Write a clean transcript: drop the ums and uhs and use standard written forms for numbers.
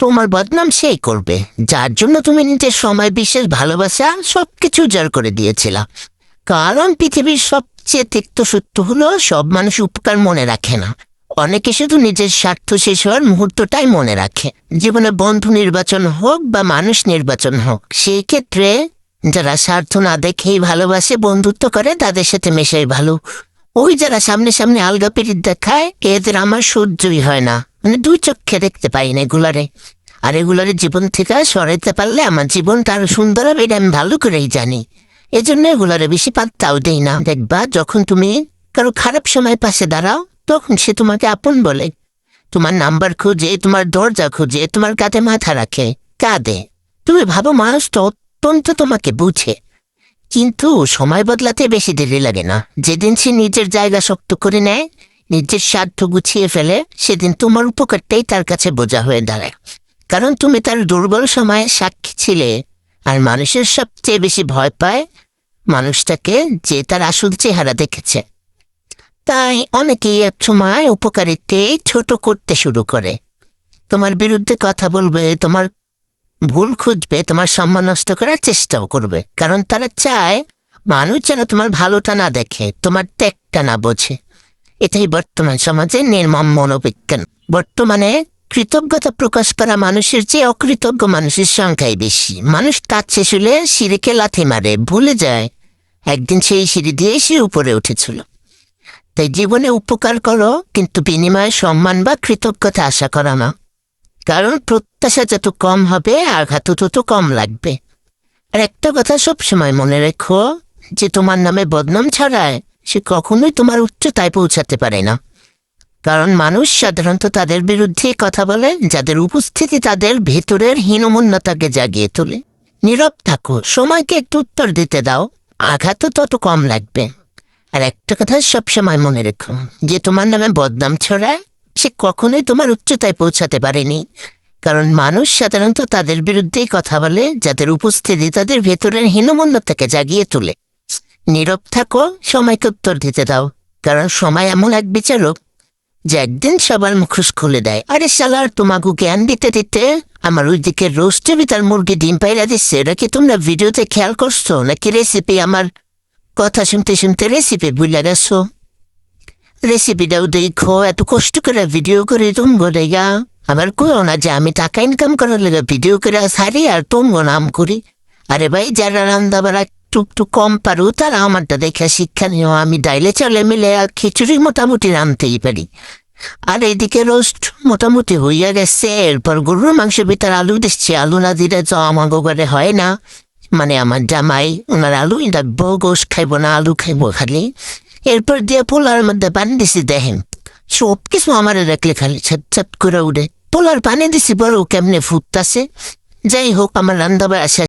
তোমার বদনাম সেই করবে যার জন্য তুমি নিজের সময় বিশেষ ভালোবাসা সবকিছু উজাড় করে দিয়েছিলা। কারণ পৃথিবীর সবচেয়ে তিক্ত সত্য হলো সব মানুষ উপকার মনে রাখে না। অনেকে শুধু নিজের স্বার্থ শেষ হওয়ার মুহূর্তটাই মনে রাখে। জীবনে বন্ধু নির্বাচন হোক বা মানুষ নির্বাচন হোক, সেই ক্ষেত্রে যারা স্বার্থ না দেখেই ভালোবাসে, বন্ধুত্ব করে, তাদের সাথে মেশাই ভালো। ওই যারা সামনে সামনে আলগা পিরিত দেখায়, এদের আমার সহ্যই হয় না। মানে দুই চোখে দেখতে পাই না এগুলারে। আর এগুলারে জীবন থেকে সরাইতে পারলে আমার জীবনটা আরো সুন্দর হবে, এটা আমি ভালো করেই জানি। এজন্য এগুলারে বেশি পাত্তাও দেই না। দেখবা যখন তুমি কারো খারাপ সময় পাশে দাঁড়াও, তখন সে তোমাকে আপন বলে, তোমার নাম্বার খুঁজে, তোমার দরজা খুঁজে, তোমার কাঁধে মাথা রাখে, কাঁদে। তুমি ভাবো মানুষ তো অত্যন্ত তোমাকে বুঝে। কিন্তু সময় বদলাতে বেশি দেরি লাগে না। যেদিন সে নিজের জায়গা শক্ত করে নেয়, নিজের স্বার্থ গুছিয়ে ফেলে, সেদিন তোমার উপকারটাই তার কাছে বোঝা হয়ে দাঁড়ায়। কারণ তুমি তার দুর্বল সময়ে সাক্ষী ছিলে। আর মানুষের সবচেয়ে বেশি ভয় পায় মানুষটাকে যে তার আসল চেহারা দেখেছে। তাই অনেকেই এক সময় উপকারীকে ছোট করতে শুরু করে, তোমার বিরুদ্ধে কথা বলবে, তোমার ভুল খুঁজবে, তোমার সম্মান নষ্ট করার চেষ্টাও করবে। কারণ তারা চায় মানুষ যেন তোমার ভালোটা না দেখে, তোমার ত্যাগটা না বোঝে। এটাই বর্তমান সমাজে নির্মম মনোবিজ্ঞান। বর্তমানে কৃতজ্ঞতা প্রকাশ করা মানুষের চেয়ে অকৃতজ্ঞ মানুষের সংখ্যাই বেশি। মানুষ কাজ শেষ হলে সিঁড়িকে লাথি মারে, ভুলে যায় একদিন সেই সিঁড়ি দিয়ে সে উপরে উঠেছিল। তাই জীবনে উপকার করো, কিন্তু বিনিময়ে সম্মান বা কৃতজ্ঞতা আশা করা না। কারণ প্রত্যাশা যত কম হবে, আঘাতও তত কম লাগবে। আর একটা কথা সবসময় মনে রেখো, যে তোমার নামে বদনাম ছড়ায়, সে কখনোই তোমার উচ্চতায় পৌঁছাতে পারে না। কারণ মানুষ সাধারণত তাদের বিরুদ্ধে কথা বলে যাদের উপস্থিতি তাদের ভেতরের হীনমন্যতাকে জাগিয়ে তোলে। নীরব থাকো, সময়কে একটু উত্তর দিতে দাও, আঘাতও তত কম লাগবে। আর একটা কথা সবসময় মনে রেখো, যে তোমার নামে বদনাম ছড়ায়, সে কখনোই তোমার উচ্চতায় পৌঁছাতে পারেনি। কারণ মানুষ সাধারণত তাদের বিরুদ্ধেই কথা বলে যাদের উপস্থিতি তাদের ভেতরের হীনমন্যতাকে জাগিয়ে তোলে। নীরব থাকো, সময়কে উত্তর দিতে দাও। কারণ সময় এমন এক বিচারক যে একদিন সবার মুখোশ খুলে দেয়। আরে শালার, তোমাকে জ্ঞান দিতে দিতে আমার ওই দিকে রোস্টে তার মুরগি ডিম পাইরা দিচ্ছে। এটা কি তোমরা ভিডিওতে খেয়াল করছো, নাকি রেসিপি আমার কথা শুনতে শুনতে রেসিপি ভুলে গেছো? রেসিপিটাও দেখো, এত কষ্ট করে ভিডিও করে তুমগো দেখা। আবার কেউ না যে আমি টাকা ইনকাম করার লেগে ভিডিও করে সারি আর তুমগো নাম করি। আরে ভাই, যারা রান্না বাড়া একটু কম পারো তারা আমারটা দেখে শিক্ষা নিও। আমি ডাইলে চলে মিলে আর খিচুড়ি মোটামুটি রাঁধতেই পারি। আর এইদিকে রোস্ট মোটামুটি হইয়া গেছে। এরপর গরুর মাংস ভিতর আলু দিচ্ছি। আলু না দিলে তো আমাকে ঘরে হয় না। মানে আমার জামাই, ওনার আলুই লাগবো, গোস খাইবো না, আলু খাইবো খালি। এরপর দিয়ে পোলার মধ্যে পানি দিছি, দেখেন সব কিছু আমার রাখলে খালি ছাট ছাট করে উঠে। পোলার পানি দিছি, বড় কেমনে ফুটতাছে। যাই হোক, আমার রান্না বাড়া